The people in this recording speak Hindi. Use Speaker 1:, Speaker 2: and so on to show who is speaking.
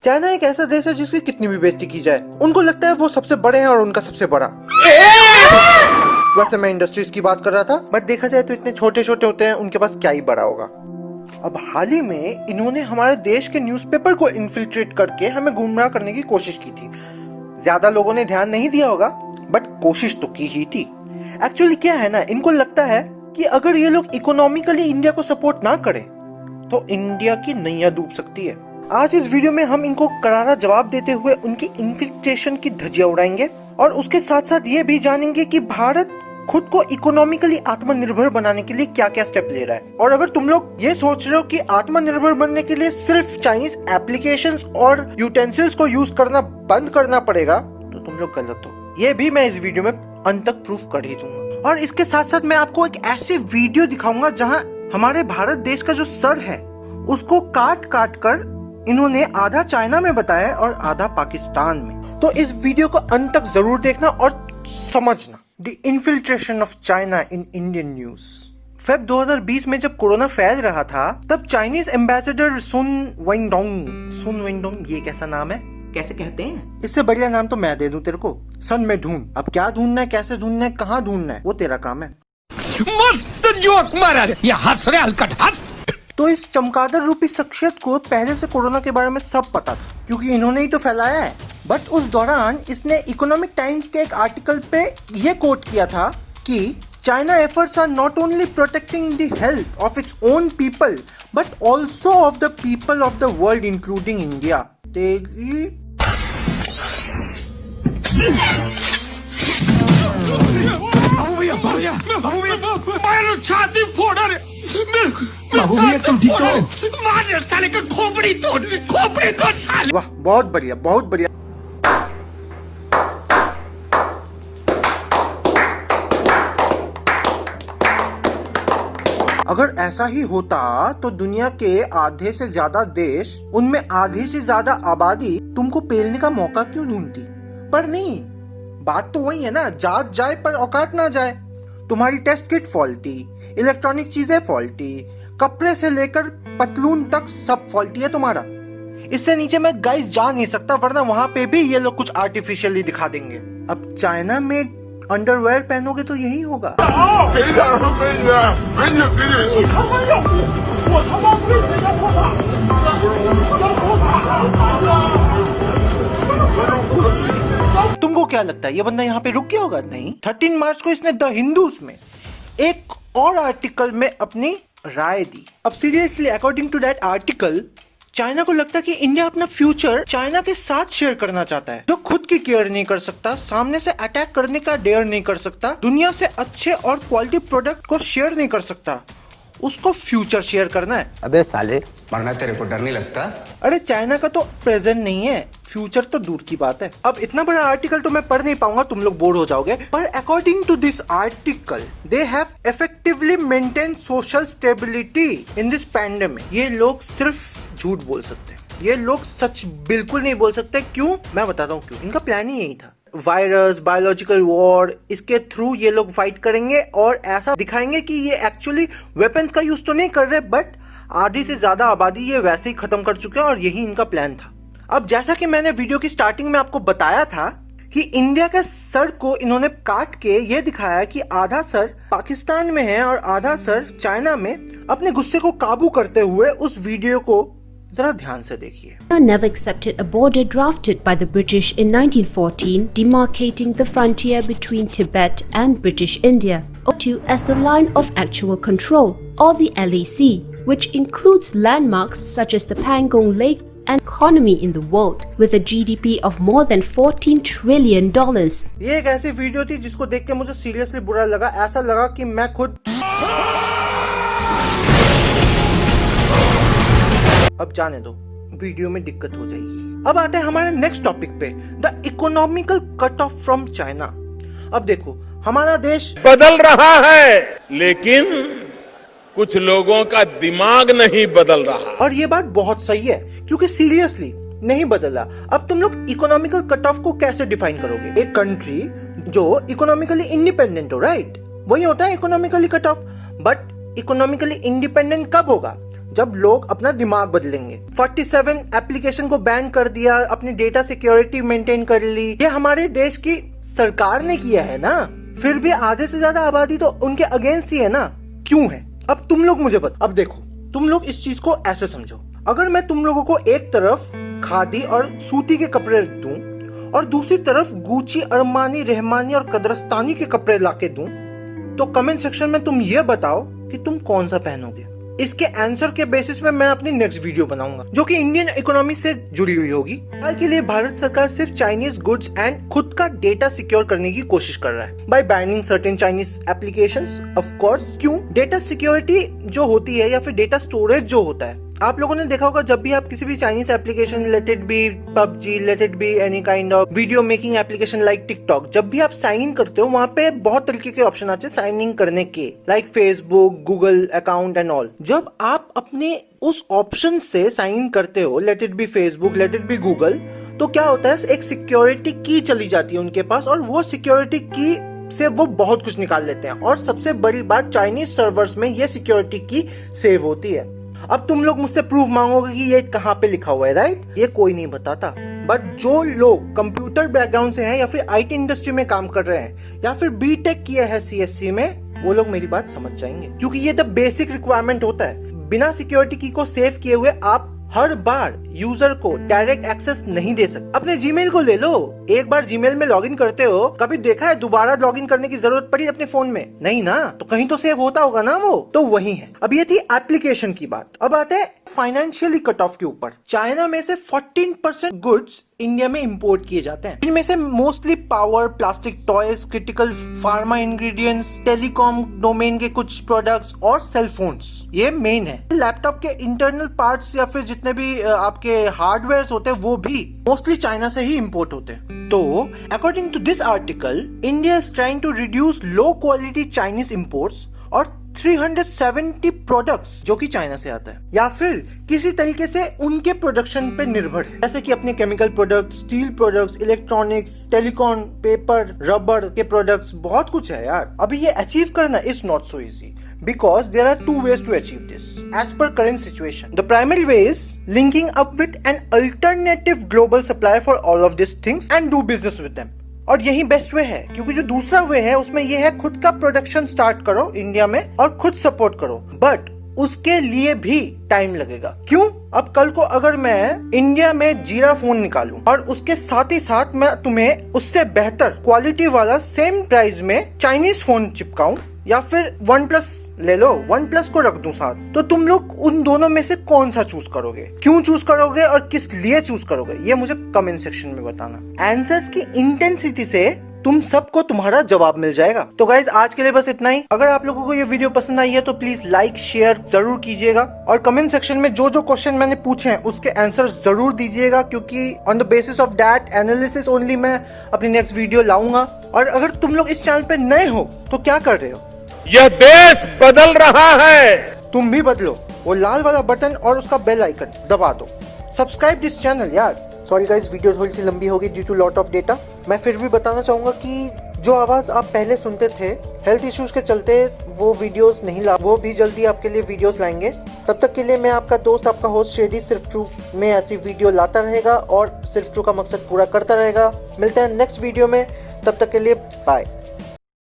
Speaker 1: चाइना एक ऐसा देश है जिसकी कितनी भी बेइज्जती की जाए उनको लगता है वो सबसे बड़े हैं और उनका सबसे बड़ा। वैसे मैं इंडस्ट्रीज की बात कर रहा था, बट देखा जाए तो इतने छोटे छोटे होते हैं, उनके पास क्या ही बड़ा होगा। अब हाल ही में इन्होंने हमारे देश के न्यूज़पेपर को इन्फिल्ट्रेट करके हमें गुमराह करने की कोशिश की थी। ज्यादा लोगों ने ध्यान नहीं दिया होगा, बट कोशिश तो की ही थी। एक्चुअली क्या है ना, इनको लगता है कि अगर ये लोग इकोनॉमिकली इंडिया को सपोर्ट ना करें तो इंडिया की नैया डूब सकती है। आज इस वीडियो में हम इनको करारा जवाब देते हुए उनकी इन्फिल्ट्रेशन की धज्जियां उड़ाएंगे और उसके साथ साथ ये भी जानेंगे कि भारत खुद को इकोनॉमिकली आत्मनिर्भर बनाने के लिए क्या क्या स्टेप ले रहा है। और अगर तुम लोग ये सोच रहे हो कि आत्मनिर्भर बनने के लिए सिर्फ चाइनीज एप्लीकेशंस और यूटेंसिल्स को यूज करना बंद करना पड़ेगा, तो तुम लोग गलत हो। ये भी मैं इस वीडियो में अंत तक प्रूफ कर ही दूंगा। और इसके साथ साथ मैं आपको एक ऐसी वीडियो दिखाऊंगा जहाँ हमारे भारत देश का जो सर है उसको काट काट कर इन्होंने आधा चाइना में बताया और आधा पाकिस्तान में। तो इस वीडियो को अंत तक जरूर देखना और समझना। The infiltration of China in Indian news. Feb 2020 में जब कोरोना फैल रहा था तब चाइनीज एम्बेसडर सुन वेंडोंग, ये कैसा नाम है, कैसे कहते हैं? इससे बढ़िया नाम तो मैं दे दूं तेरे को, सन में ढूंढ। अब क्या ढूंढना है, कैसे ढूंढना है, कहाँ ढूंढना है, वो तेरा काम है।
Speaker 2: मस्त जोक मारा रे, ये हंस रहे हलकट हंस।
Speaker 1: तो इस चमगादड़ रूपी शख्सियत को पहले से कोरोना के बारे में सब पता था, क्योंकि इन्होंने ही तो फैलाया है। बट उस दौरान इसने इकोनॉमिक टाइम्स के एक आर्टिकल पे ये कोट किया था कि China efforts are not only protecting the health of its own people but also of the people of the world including India. तेरी
Speaker 2: छाती फोड़ा रे बाबू भैया, तुम ठीक हो? मार साले का खोपड़ी तोड़ साले।
Speaker 1: वाह, बहुत बढ़िया, बहुत बढ़िया। अगर ऐसा ही होता तो दुनिया के आधे से ज्यादा देश, उनमें आधे से ज्यादा आबादी तुमको पेलने का मौका क्यों ढूंढती? पर नहीं, बात तो वही है ना, जात जाए पर औकात ना जाए। तुम्हारी टेस्ट किट फॉल्टी, इलेक्ट्रॉनिक चीजें फॉल्टी, कपड़े से लेकर पतलून तक सब फॉल्टी है तुम्हारा। इससे नीचे मैं गाइस जा नहीं सकता, वरना वहां पे भी ये लोग कुछ आर्टिफिशियली दिखा देंगे। अब चाइना में अंडरवेयर पहनोगे तो यही होगा। तुमको क्या लगता है ये बंदा यहाँ पे रुक गया होगा? नहीं। 13 मार्च को इसने द हिंदूज में एक और आर्टिकल में अपनी राय दी। अब seriously, according to that article, China को लगता है कि इंडिया अपना फ्यूचर चाइना के साथ शेयर करना चाहता है। जो खुद की केयर नहीं कर सकता, सामने से अटैक करने का डेयर नहीं कर सकता, दुनिया से अच्छे और क्वालिटी प्रोडक्ट को शेयर नहीं कर सकता, उसको फ्यूचर शेयर करना है।
Speaker 3: अबे साले,
Speaker 4: मरना तेरे को डर नहीं लगता?
Speaker 1: अरे चाइना का तो प्रेजेंट नहीं है, फ्यूचर तो दूर की बात है। अब इतना बड़ा आर्टिकल तो मैं पढ़ नहीं पाऊंगा, तुम लोग बोर हो जाओगे। पर according to this article, they have effectively maintain social stability in this pandemic. ये लोग सिर्फ झूठ बोल सकते हैं, ये लोग सच बिल्कुल नहीं बोल सकते। क्यों? मैं बताता हूँ क्यों। इनका प्लान ही यही था, वायरस, बायोलॉजिकल वॉर, इसके थ्रू ये लोग फाइट करेंगे और ऐसा दिखाएंगे कि ये एक्चुअली वेपन्स का यूज तो नहीं कर रहे, बट आधी से ज्यादा आबादी ये वैसे ही खत्म कर चुके हैं, और यही इनका प्लान था। अब जैसा कि मैंने वीडियो की स्टार्टिंग में आपको बताया था कि इंडिया के सर को इन्होंने काट के ये दिखाया कि आधा सर पाकिस्तान में है और आधा सर चाइना में। अपने गुस्से को काबू करते हुए उस वीडियो को जरा ध्यान से देखिए।
Speaker 5: Never accepted a border drafted by the British in 1914 demarcating the frontier between Tibet and British India, up to as the line of actual control, or the LAC, which includes landmarks such as the Pangong Lake and economy in the world, with a GDP of more than $14 trillion.
Speaker 1: ये एक ऐसी वीडियो थी जिसको देख के मुझे सीरियसली बुरा लगा। ऐसा लगा कि मैं खुद अब जाने दो, वीडियो में दिक्कत हो जाएगी। अब आते हैं हमारे नेक्स्ट टॉपिक पे, the economical cut off from China. अब देखो, हमारा देश
Speaker 6: बदल रहा है, लेकिन कुछ लोगों का दिमाग नहीं बदल रहा।
Speaker 1: और ये बात बहुत सही है, क्योंकि सीरियसली नहीं बदला। अब तुम लोग इकोनॉमिकल कट ऑफ को कैसे डिफाइन करोगे? एक कंट्री जो इकोनॉमिकली इंडिपेंडेंट हो, राइट, वही होता है economically cut off. But economically independent कब होगा? जब लोग अपना दिमाग बदलेंगे। 47 एप्लीकेशन को बैन कर दिया, अपनी डेटा सिक्योरिटी मेंटेन कर ली, ये हमारे देश की सरकार ने किया है ना। फिर भी आधे से ज्यादा आबादी तो उनके अगेंस्ट ही है ना। क्यों है? अब तुम लोग मुझे अब देखो, तुम लोग इस चीज को ऐसे समझो, अगर मैं तुम लोगों को एक तरफ खादी और सूती के कपड़े दूं और दूसरी तरफ गुची, अरमानी, रहमानी और कदरस्तानी के कपड़े लाके दूं, तो कमेंट सेक्शन में तुम ये बताओ कि तुम कौन सा पहनोगे। इसके आंसर के बेसिस में मैं अपनी नेक्स्ट वीडियो बनाऊंगा जो कि इंडियन इकोनॉमी से जुड़ी हुई होगी। हाल के लिए भारत सरकार सिर्फ चाइनीज गुड्स एंड खुद का डेटा सिक्योर करने की कोशिश कर रहा है bye banning certain Chinese applications. Of course, क्यों? डेटा सिक्योरिटी जो होती है या फिर डेटा स्टोरेज जो होता है, आप लोगों ने देखा होगा जब भी आप किसी भी Chinese application, let it be PUBG, let it be any kind of video making application like TikTok, जब भी आप साइन इन करते हो वहाँ पे बहुत तरीके के ऑप्शन आते हैं साइन इन करने के, like Facebook, Google account and all. जब आप अपने उस ऑप्शन से साइन इन करते हो, let it be Facebook, let it be Google, तो क्या होता है, एक सिक्योरिटी की चली जाती है उनके पास और वो सिक्योरिटी की से वो बहुत कुछ निकाल लेते हैं। और सबसे बड़ी बात, चाइनीज सर्वर्स में ये सिक्योरिटी की सेव होती है। अब तुम लोग मुझसे प्रूफ मांगोगे कि ये कहाँ पे लिखा हुआ है, राइट? ये कोई नहीं बताता, बट जो लोग कंप्यूटर बैकग्राउंड से हैं या फिर आईटी इंडस्ट्री में काम कर रहे हैं या फिर बीटेक किया है सीएससी में, वो लोग मेरी बात समझ जाएंगे, क्योंकि ये द बेसिक रिक्वायरमेंट होता है। बिना सिक्योरिटी की को सेव किए हुए आप हर बार यूजर को डायरेक्ट एक्सेस नहीं दे सकते। अपने जीमेल को ले लो, एक बार जीमेल में लॉगिन करते हो, कभी देखा है दोबारा लॉगिन करने की जरूरत पड़ी अपने फोन में? नहीं ना, तो कहीं तो सेव होता होगा ना वो, तो वही है। अब ये थी एप्लीकेशन की बात। अब आते हैं फाइनेंशियली कट ऑफ के ऊपर। चाइना में से 14% गुड्स इंडिया में इंपोर्ट किए जाते हैं, इनमें से mostly power, plastic toys, critical pharma ingredients, telecom domain के कुछ प्रोडक्ट्स और सेलफोन्स, ये मेन है। लैपटॉप के इंटरनल पार्ट्स या फिर जितने भी आपके हार्डवेयर होते हैं वो भी मोस्टली चाइना से ही इंपोर्ट होते हैं। तो according to this article, India is trying to reduce low quality Chinese imports और 370 प्रोडक्ट्स जो कि चाइना से आता है या फिर किसी तरीके से उनके प्रोडक्शन पे निर्भर है, जैसे कि अपने chemical products, steel products, electronics, telecom, paper, rubber के प्रोडक्ट्स, बहुत कुछ है यार। अभी ये अचीव करना is not so easy because there are two ways to achieve this as per current situation. The primary way is linking up with an alternative global supplier for all of these things and do business with them. और यही बेस्ट वे है, क्योंकि जो दूसरा वे है उसमें ये है खुद का प्रोडक्शन स्टार्ट करो इंडिया में और खुद सपोर्ट करो, बट उसके लिए भी टाइम लगेगा। क्यों? अब कल को अगर मैं इंडिया में जीरा फोन निकालूं और उसके साथ ही साथ मैं तुम्हें उससे बेहतर क्वालिटी वाला सेम प्राइस में चाइनीज फोन चिपकाऊं या फिर OnePlus ले लो, OnePlus को रख दूं साथ, तो तुम लोग उन दोनों में से कौन सा चूज करोगे, क्यों चूज करोगे और किस लिए चूज करोगे, ये मुझे कमेंट सेक्शन में बताना। आंसर्स की इंटेंसिटी से तुम सबको तुम्हारा जवाब मिल जाएगा। तो गाइज आज के लिए बस इतना ही। अगर आप लोगों को ये वीडियो पसंद आई है तो प्लीज लाइक शेयर जरूर कीजिएगा और कमेंट सेक्शन में जो जो क्वेश्चन मैंने पूछे हैं उसके आंसर जरूर दीजिएगा, क्योंकि on the basis of that analysis only मैं अपनी नेक्स्ट वीडियो लाऊंगा। और अगर तुम लोग इस चैनल पे नए हो तो क्या कर रहे हो,
Speaker 6: यह देश बदल रहा है,
Speaker 1: तुम भी बदलो, वो लाल वाला बटन और उसका बेल आइकन दबा दो, सब्सक्राइब दिस चैनल यार। सॉरी गाइस, वीडियो थोड़ी सी लंबी होगी due to lot of data. मैं फिर भी बताना चाहूंगा कि जो आवाज आप पहले सुनते थे हेल्थ इश्यूज के चलते वो वीडियोस नहीं ला, वो भी जल्दी आपके लिए वीडियोस लाएंगे। तब तक के लिए मैं आपका दोस्त, आपका होस्ट शेडी सिर्फ ट्रू में ऐसी वीडियो लाता रहेगा और सिर्फ ट्रू का मकसद पूरा करता रहेगा। मिलते हैं नेक्स्ट वीडियो में, तब तक के लिए बाय।